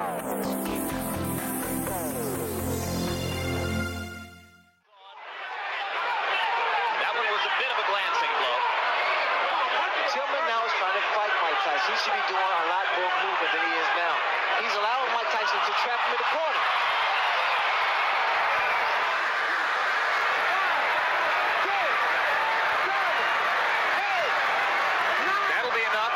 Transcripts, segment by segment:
That one was a bit of a glancing blow. Tillman now is trying to fight Mike Tyson. He should be doing a lot more movement than he is now. He's allowing Mike Tyson to trap him in the corner. That'll be enough.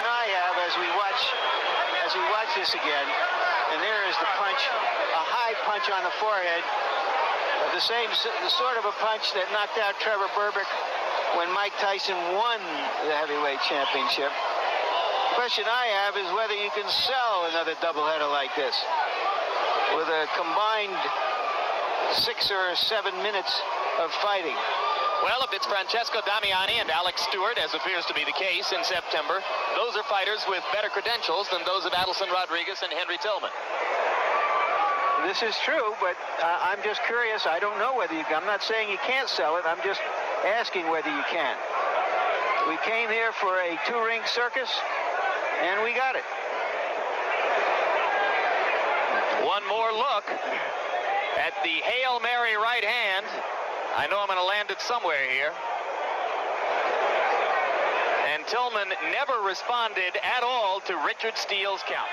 I have as we watch this again, and there is the punch, a high punch on the forehead, the sort of a punch that knocked out Trevor Berbick when Mike Tyson won the heavyweight championship. The question I have is whether you can sell another doubleheader like this with a combined 6 or 7 minutes of fighting. Well, if it's Francesco Damiani and Alex Stewart, as appears to be the case in September, those are fighters with better credentials than those of Adelson Rodriguez and Henry Tillman. This is true, but I'm just curious. I don't know whether you can. I'm not saying you can't sell it. I'm just asking whether you can. We came here for a 2-ring circus, and we got it. One more look at the Hail Mary right hand. I know I'm going to land it somewhere here. And Tillman never responded at all to Richard Steele's count.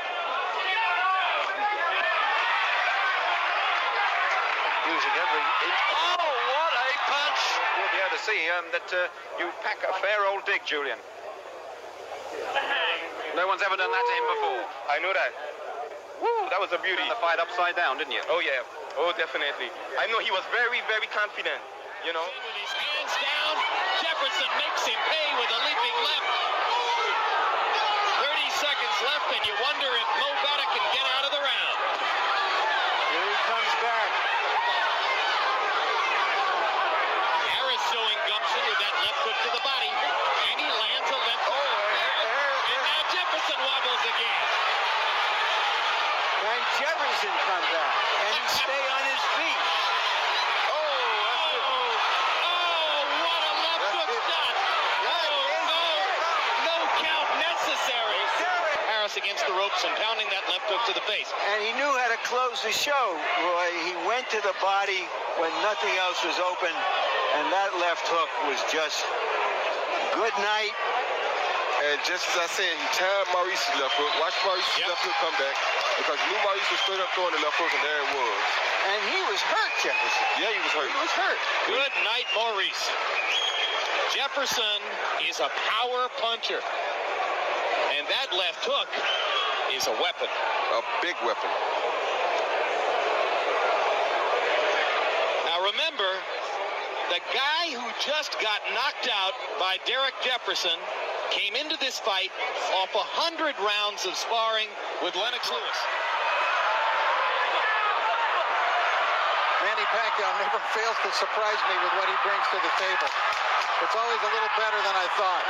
Using every inch. Oh, what a punch! You'll be able to see that you pack a fair old dig, Julian. No one's ever done that to him before. I know that. Woo, that was a beauty. Turned the fight upside down, didn't you? Oh, yeah. Oh, definitely. I know he was very, very confident, you know. With his hands down, Jefferson makes him pay with a leaping left. 30 seconds left, and you wonder if Mo Betta can get out of the round. Here he comes back. Harris showing gumption with that left hook to the body, and he lands a left hook. And now Jefferson wobbles again. And Jefferson come back, and he stay on his feet. What a left hook shot. No count necessary. Harris against the ropes and pounding that left hook to the face. And he knew how to close the show, Roy. He went to the body when nothing else was open, and that left hook was just good night. And just as I said, he timed Maurice's left hook. Watch Maurice's left hook come back, because you knew Maurice was straight up throwing the left hook, and there it was. And he was hurt, Jefferson. Yeah, he was hurt. He was hurt. Good night, Maurice. Jefferson is a power puncher. And that left hook is a weapon. A big weapon. Now remember, the guy who just got knocked out by Derek Jefferson came into this fight off 100 rounds of sparring with Lennox Lewis. Manny Pacquiao never fails to surprise me with what he brings to the table. It's always a little better than I thought.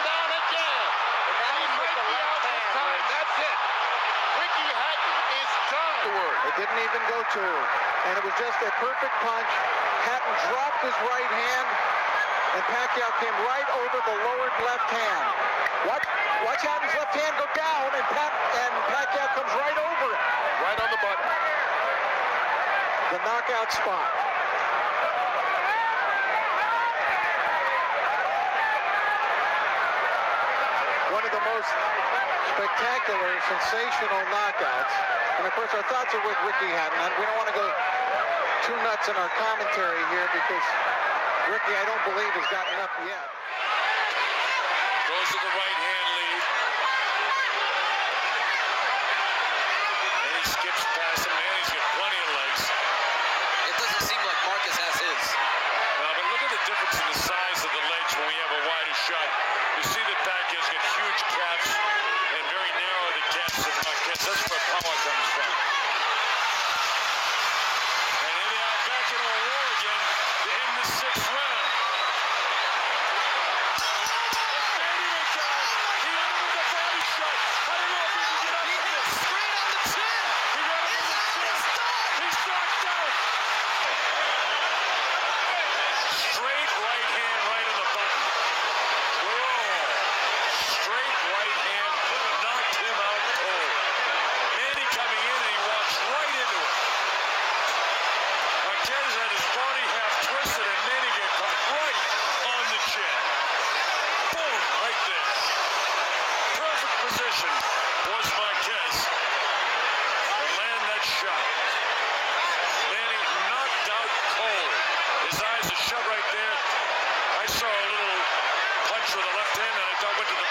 Down again. That's it. Ricky Hatton is done. It didn't even go to her. And it was just a perfect punch. Hatton dropped his right hand, and Pacquiao came right over the lowered left hand. Watch Hatton's left hand go down, and Pacquiao comes right over it. Right on the button. The knockout spot. One of the most spectacular, sensational knockouts. And of course, our thoughts are with Ricky Hatton. We don't want to go too nuts in our commentary here, because Ricky, I don't believe, has gotten up yet. Goes to the right hand lead. And he skips past him. Man, he's got plenty of legs. It doesn't seem like Marcus has his. Well, but look at the difference in the size of the legs when we have a wider shot. You see that Pacquiao's got huge calves and very narrow the calves of Marquez. That's where power comes from. And here they are back into a war again to end the 6th round. Knocked him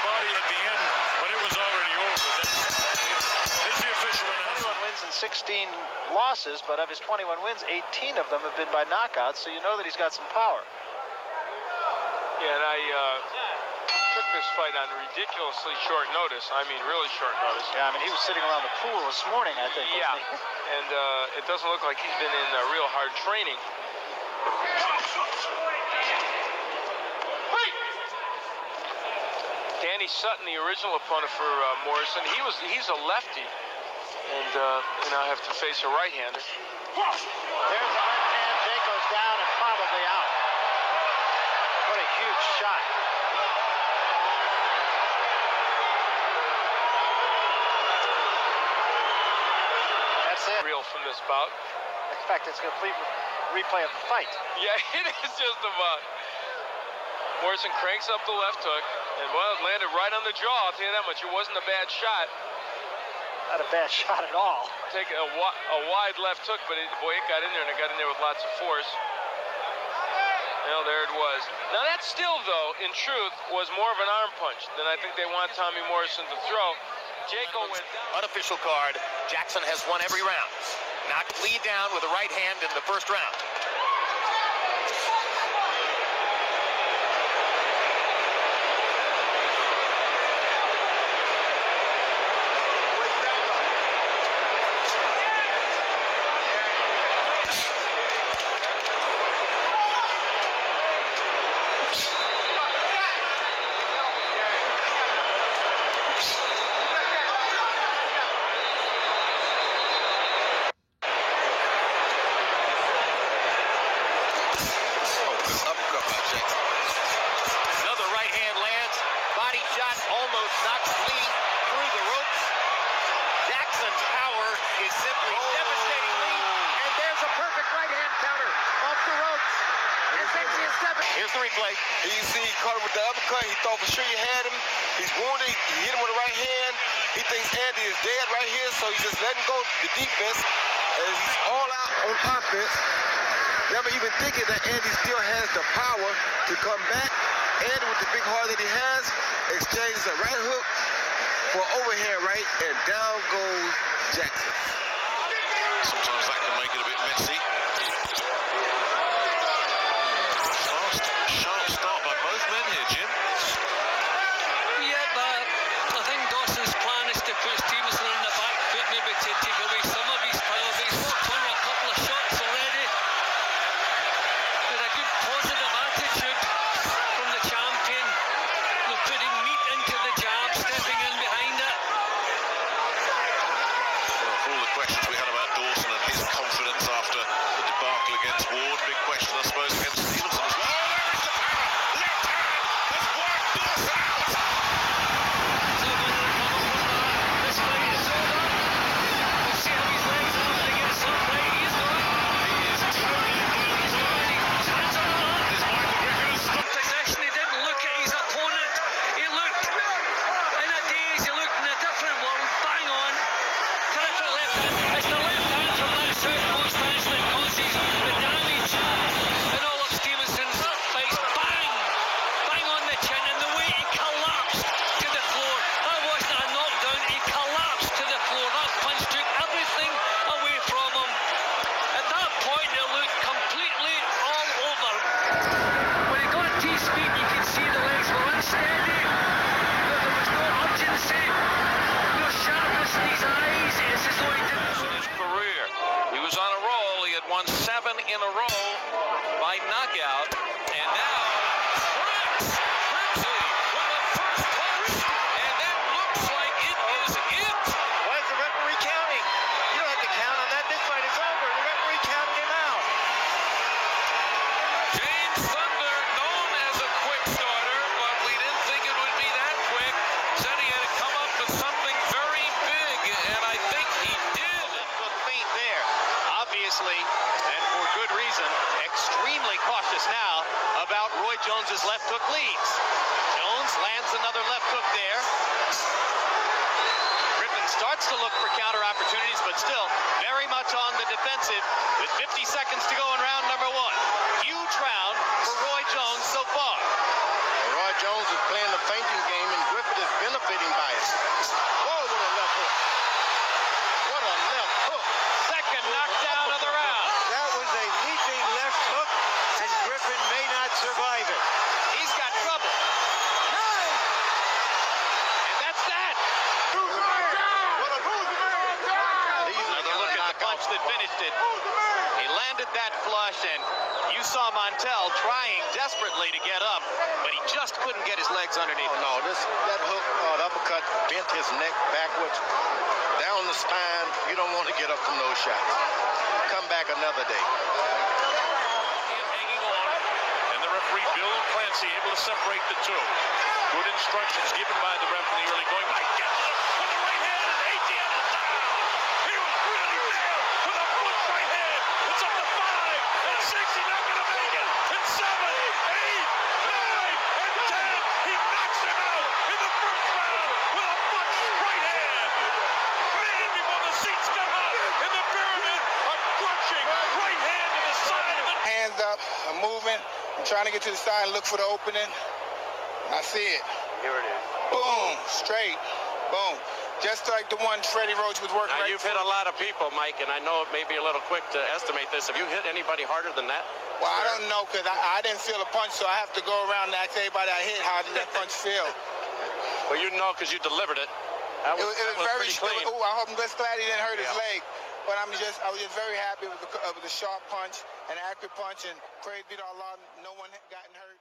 body at the end, but it was already over. There's the official announcement. 21 wins and 16 losses, but of his 21 wins, 18 of them have been by knockouts, so you know that he's got some power. Yeah, and I took this fight on ridiculously short notice. I mean, really short notice. Yeah, I mean, he was sitting around the pool this morning, I think. Yeah, Wasn't he? and it doesn't look like he's been in real hard training. Danny Sutton, the original opponent for Morrison, he's a lefty, and now have to face a right-hander. There's the left hand. Jayco's down and probably out. What a huge shot. That's it. Real from this bout. In fact, it's a complete replay of the fight. Yeah, it is just about. Morrison cranks up the left hook, and well, it landed right on the jaw. I'll tell you that much. It wasn't a bad shot. Not a bad shot at all. Take a wide left hook, but boy, it got in there, and it got in there with lots of force. Well, there it was. Now that still, though, in truth, was more of an arm punch than I think they want Tommy Morrison to throw. Jayco went down. Unofficial card. Jackson has won every round. Knocked Lee down with a right hand in the first round. Here's the replay. You see, he caught him with the uppercut. He thought for sure he had him. He's wounded. He hit him with the right hand. He thinks Andy is dead right here, so he's just letting go the defense. And he's all out on offense. Never even thinking that Andy still has the power to come back. Andy, with the big heart that he has, exchanges a right hook for overhand right, and down goes Jackson. Sometimes that can make it a bit messy. Sharp start by both men here, Jim. Yeah, but I think Dawson's plan is to put Stevenson on the back foot, maybe to take away some of his power. But he's walked on a couple of shots already. With a good positive attitude from the champion. They're putting meat into the jab, stepping in behind it. Well, for all the questions we had about Dawson and his confidence after the debacle against Ward, big question, I suppose, against Stevenson as well. Won 7 in a row by knockout, and now Grimsley with the first punch, and that looks like it is it. Why is the referee counting? You don't have to count on that. This fight is over. The referee counted him out. James Thunder, known as a quick starter, but we didn't think it would be that quick. Said he had to come up with something very big, and I think he did. Good feint there. Obviously, and for good reason, extremely cautious now about Roy Jones's left hook leads. Jones lands another left hook there. Griffin starts to look for counter opportunities, but still very much on the defensive with 50 seconds to go in round number 1. Huge round for Roy Jones so far. Roy Jones is playing the feinting game, and Griffin is benefiting by it. Whoa, what a left hook. What a left hook. Second knockdown of the round. That was a leaping left hook, and Griffin may not survive it. He's got trouble. And that's that. Another look at the punch that finished it. He landed that flush, and you saw Montel trying desperately to get up, but he just couldn't get his legs underneath. Oh, no, that hook, the uppercut bent his neck backwards, down the spine. You don't want to get up from those shots. Come back another day. Hanging on, and the referee, Bill Clancy, able to separate the two. Good instructions given by the ref in the early going. Mike gets it with the right hand, and ATM is down. He was really there with a flush right hand. It's up to 5 and 6. He's not going to make it. And 7, 8, 9, and 10. He knocks him out in the first round with a flush right hand. Man, before the seats got hot in the pyramid, a crunching right hand to the side of the Hands up, I'm moving, I'm trying to get to the side and look for the opening. I see it. Here it is. Boom, straight, boom. Just like the one Freddie Roach was working Now, right you've hit a lot of people, Mike, and I know it may be a little quick to estimate this. Have you hit anybody harder than that? Well, I don't know, because I didn't feel a punch, so I have to go around and ask everybody I hit, how did that punch feel? Well, you know because you delivered it. That was very pretty clean. I'm just glad he didn't hurt his leg. But I was just very happy with the sharp punch, an accurate punch, and praise be to Allah, no one gotten hurt.